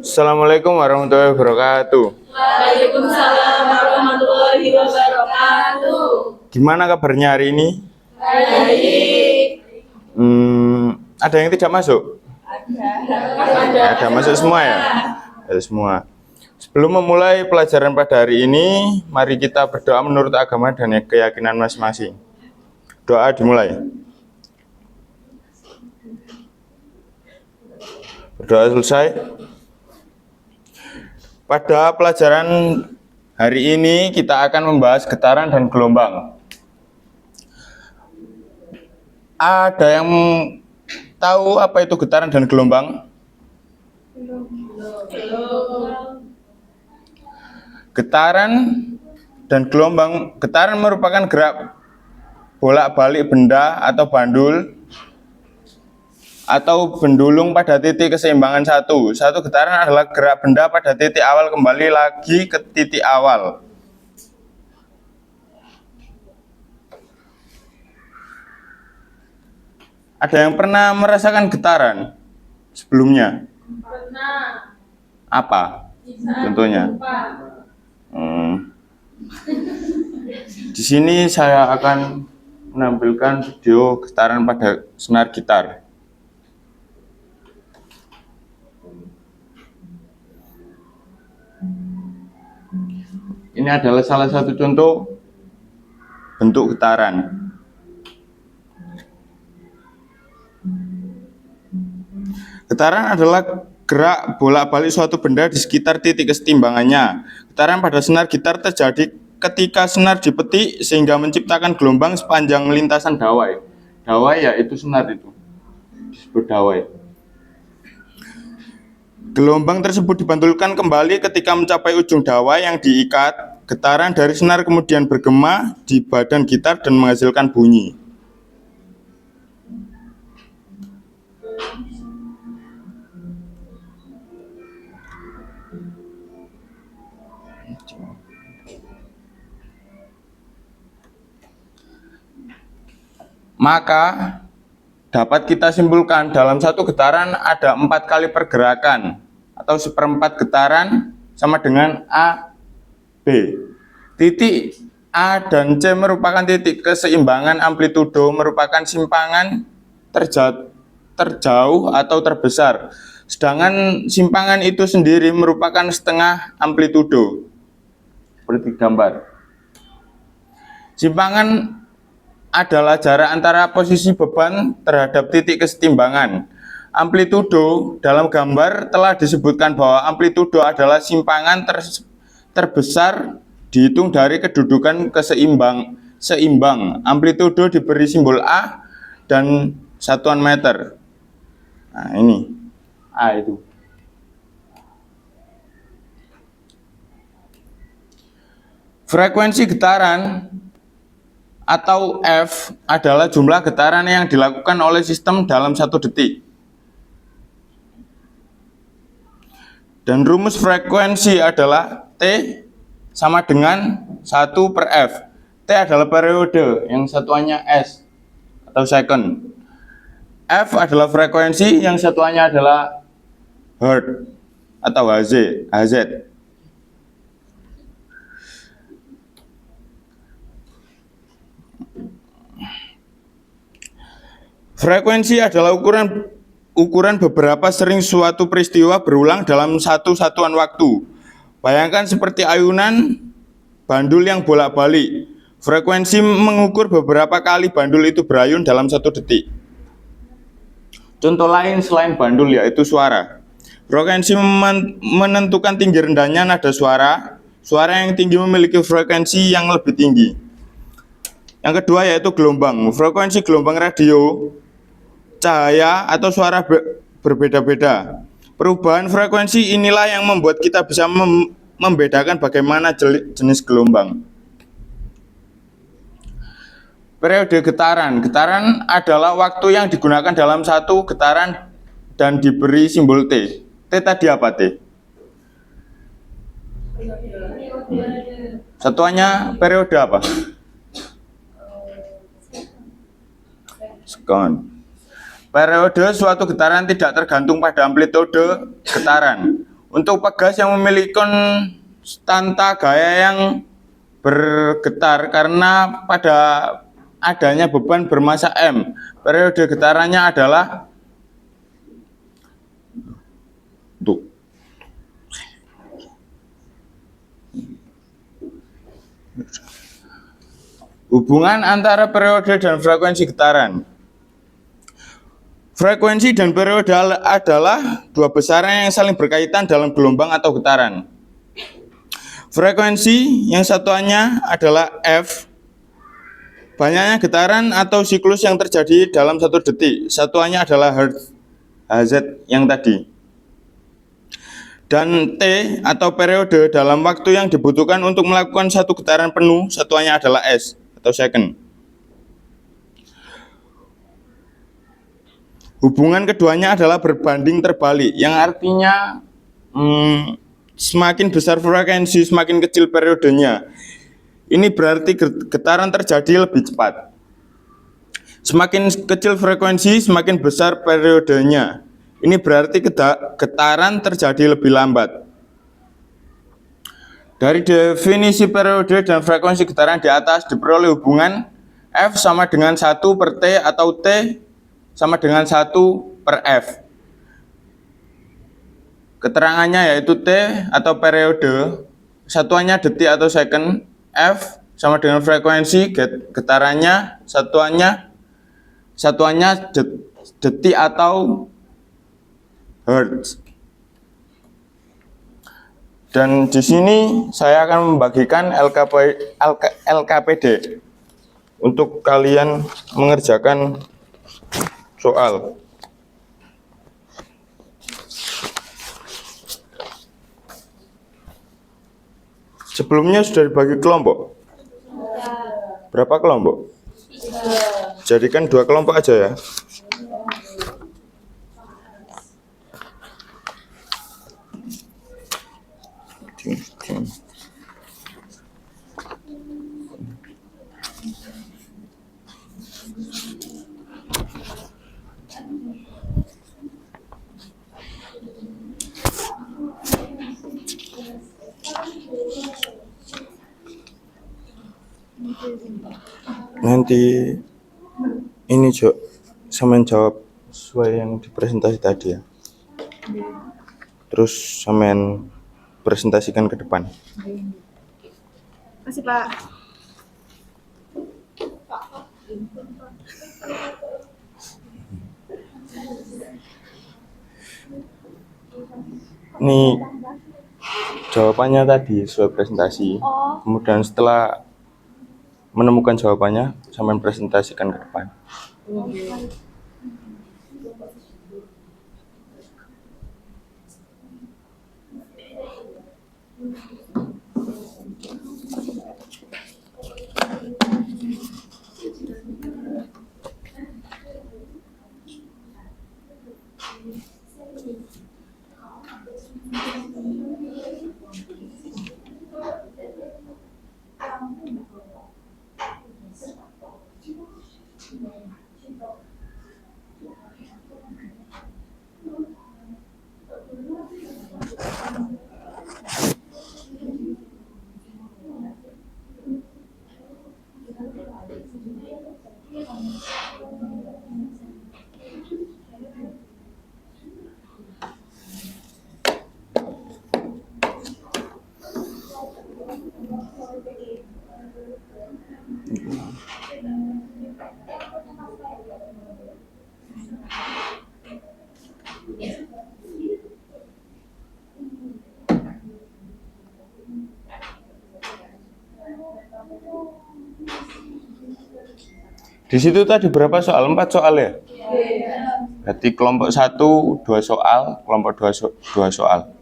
Assalamualaikum warahmatullahi wabarakatuh. Waalaikumsalam warahmatullahi wabarakatuh. Gimana kabarnya hari ini? Baik. Ada yang tidak masuk? Ada masuk semua ya? Ada semua. Sebelum memulai pelajaran pada hari ini, mari kita berdoa menurut agama dan keyakinan masing-masing. Doa dimulai. Berdoa selesai. Pada pelajaran hari ini kita akan membahas getaran dan gelombang. Ada yang tahu apa itu getaran dan gelombang? Getaran dan gelombang. Getaran merupakan gerak bolak-balik benda atau bandul atau pendulung pada titik keseimbangan satu. Satu getaran adalah gerak benda pada titik awal kembali lagi ke titik awal. Ada yang pernah merasakan getaran sebelumnya? Pernah. Apa? Contohnya? Di sini saya akan menampilkan video getaran pada senar gitar. Ini adalah salah satu contoh bentuk getaran. Getaran adalah gerak bolak-balik suatu benda di sekitar titik kesetimbangannya. Getaran pada senar gitar terjadi ketika senar dipetik sehingga menciptakan gelombang sepanjang lintasan dawai. Dawai ya itu senar itu, disebut dawai. Gelombang tersebut dipantulkan kembali ketika mencapai ujung dawai yang diikat. Getaran dari senar kemudian bergema di badan gitar dan menghasilkan bunyi. Maka dapat kita simpulkan dalam satu getaran ada 4 kali pergerakan atau seperempat getaran sama dengan A, B. Titik A dan C merupakan titik keseimbangan amplitudo, merupakan simpangan terjauh atau terbesar. Sedangkan simpangan itu sendiri merupakan setengah amplitudo. Seperti gambar. Simpangan adalah jarak antara posisi beban terhadap titik kesetimbangan. Amplitudo dalam gambar telah disebutkan bahwa amplitudo adalah simpangan terbesar dihitung dari kedudukan seimbang. Amplitudo diberi simbol A dan satuan meter. Nah, ini A itu. Frekuensi getaran atau F adalah jumlah getaran yang dilakukan oleh sistem dalam 1 detik. Dan rumus frekuensi adalah T sama dengan 1 per F. T adalah periode, yang satuannya S atau second. F adalah frekuensi, yang satuannya adalah Hertz atau Hz. Frekuensi adalah ukuran beberapa sering suatu peristiwa berulang dalam satu satuan waktu. Bayangkan seperti ayunan bandul yang bolak-balik. Frekuensi mengukur beberapa kali bandul itu berayun dalam 1 detik. Contoh lain selain bandul yaitu suara. Frekuensi menentukan tinggi rendahnya nada suara. Suara yang tinggi memiliki frekuensi yang lebih tinggi. Yang kedua yaitu gelombang. Frekuensi gelombang radio, cahaya atau suara berbeda-beda. Perubahan frekuensi inilah yang membuat kita bisa membedakan bagaimana jenis gelombang. Periode getaran. Getaran adalah waktu yang digunakan dalam satu getaran dan diberi simbol T. T tadi apa T? Satuannya periode apa? Sekon. Periode suatu getaran tidak tergantung pada amplitude getaran. Untuk pegas yang memiliki konstanta gaya yang bergetar karena pada adanya beban bermassa M, periode getarannya adalah tuh. Hubungan antara periode dan frekuensi getaran. Frekuensi dan periode adalah dua besaran yang saling berkaitan dalam gelombang atau getaran. Frekuensi yang satuannya adalah F, banyaknya getaran atau siklus yang terjadi dalam 1 detik. Satuannya adalah Hertz, Hz yang tadi. Dan T atau periode dalam waktu yang dibutuhkan untuk melakukan satu getaran penuh, satuannya adalah S atau second. Hubungan keduanya adalah berbanding terbalik, yang artinya semakin besar frekuensi, semakin kecil periodenya. Ini berarti getaran terjadi lebih cepat. Semakin kecil frekuensi, semakin besar periodenya. Ini berarti getaran terjadi lebih lambat. Dari definisi periode dan frekuensi getaran di atas diperoleh hubungan F sama dengan 1 per T atau T sama dengan 1 per F. Keterangannya yaitu T atau periode, satuannya detik atau second, F sama dengan frekuensi, getarannya satuannya detik atau hertz. Dan di sini saya akan membagikan LKPD untuk kalian mengerjakan soal. Sebelumnya sudah dibagi kelompok? Berapa kelompok? Jadikan 2 kelompok aja ya. Nanti ini sampean jawab sesuai yang di presentasi tadi ya. Terus sampean presentasikan ke depan. Masih Pak. Ini jawabannya tadi sesuai presentasi. Kemudian setelah menemukan jawabannya, sampean presentasikan ke depan. Di situ tadi berapa soal? 4 soal ya? Berarti kelompok 1 2 soal, kelompok 2 soal.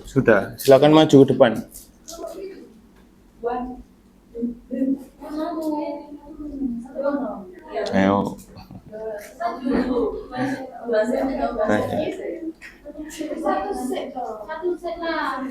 Sudah, silakan maju ke depan. Ayo. Satu set lah.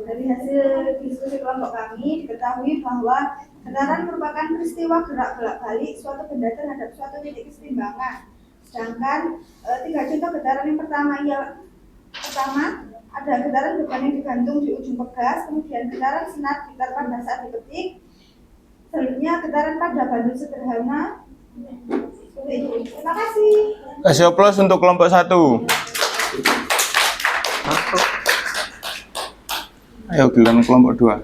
Dari hasil diskusi kelompok kami diketahui bahwa getaran merupakan peristiwa gerak bolak-balik suatu benda terhadap suatu titik kesetimbangan. Sedangkan tiga contoh getaran yang pertama ada getaran beban yang digantung di ujung pegas, kemudian getaran senar gitar pada saat dipetik, selanjutnya getaran pada bandul sederhana. Terima kasih. Kasih aplaus untuk kelompok 1. Ayo giliran kelompok 2.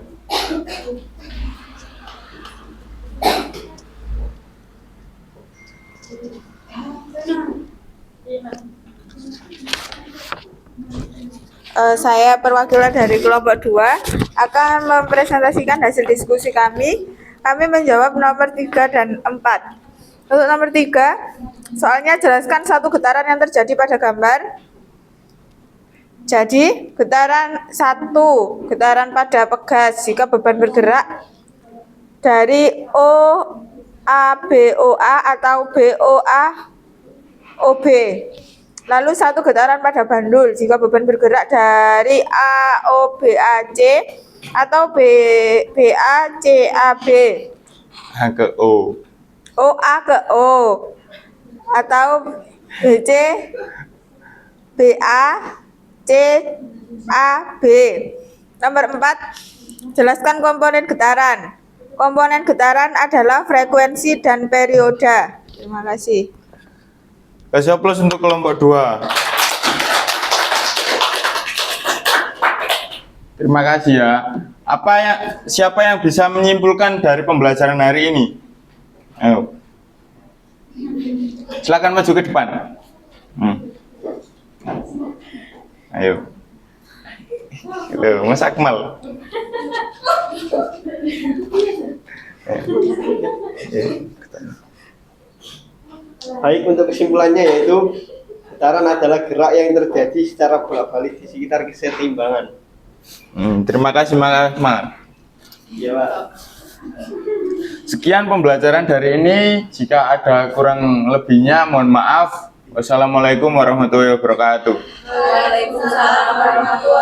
Saya perwakilan dari kelompok 2 akan mempresentasikan hasil diskusi kami. Kami menjawab nomor 3 dan 4. Untuk nomor 3, soalnya jelaskan satu getaran yang terjadi pada gambar. Jadi, getaran 1, getaran pada pegas jika beban bergerak dari OA atau BOA-OB. Lalu satu getaran pada bandul jika beban bergerak dari AOBAC atau BACAB. A ke O. OA ke O atau BC BA CAB. Nomor 4, jelaskan komponen getaran. Komponen getaran adalah frekuensi dan perioda. Terima kasih. Kasih aplaus untuk kelompok 2. Terima kasih ya. Siapa yang bisa menyimpulkan dari pembelajaran hari ini? Ayo. Silakan maju ke depan. Ayo. Itu Mas Akmal. Baik, untuk kesimpulannya yaitu getaran adalah gerak yang terjadi secara bolak-balik di sekitar kesetimbangan. Terima kasih Mas Akmal. Ya, Pak. Sekian pembelajaran dari ini. Jika ada kurang lebihnya mohon maaf. Wassalamualaikum warahmatullahi wabarakatuh. Waalaikumsalam warahmatullahi